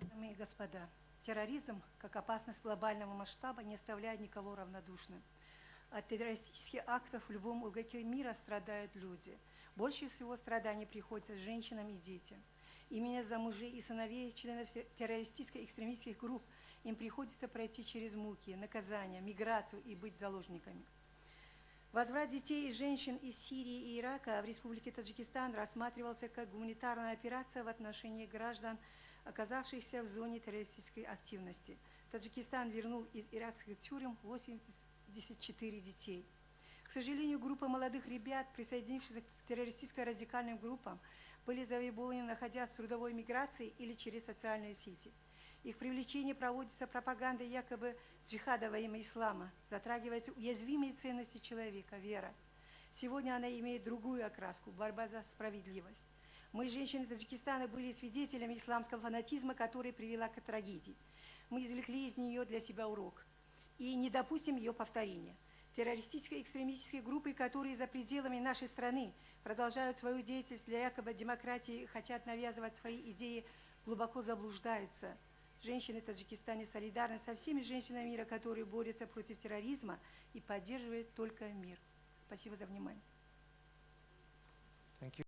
Дамы и господа, терроризм, как опасность глобального масштаба, не оставляет никого равнодушным. От террористических актов в любом уголке мира страдают люди. Больше всего страданий приходится женщинам и детям. Именно за мужей и сыновей членов террористических экстремистских групп им приходится пройти через муки, наказания, миграцию и быть заложниками. Возврат детей и женщин из Сирии и Ирака в Республике Таджикистан рассматривался как гуманитарная операция в отношении граждан, оказавшихся в зоне террористической активности. Таджикистан вернул из иракских тюрем 84 детей. К сожалению, группа молодых ребят, присоединившихся к террористическим радикальным группам, были завербованы, находясь в трудовой миграции или через социальные сети. Их привлечение проводится пропагандой якобы джихада во имя ислама, затрагиваются уязвимые ценности человека, вера. Сегодня она имеет другую окраску – борьба за справедливость. Мы, женщины Таджикистана, были свидетелями исламского фанатизма, который привела к трагедии. Мы извлекли из нее для себя урок и не допустим ее повторения. Террористические экстремистские группы, которые за пределами нашей страны продолжают свою деятельность для якобы демократии, хотят навязывать свои идеи, глубоко заблуждаются. Женщины Таджикистана солидарны со всеми женщинами мира, которые борются против терроризма и поддерживают только мир. Спасибо за внимание.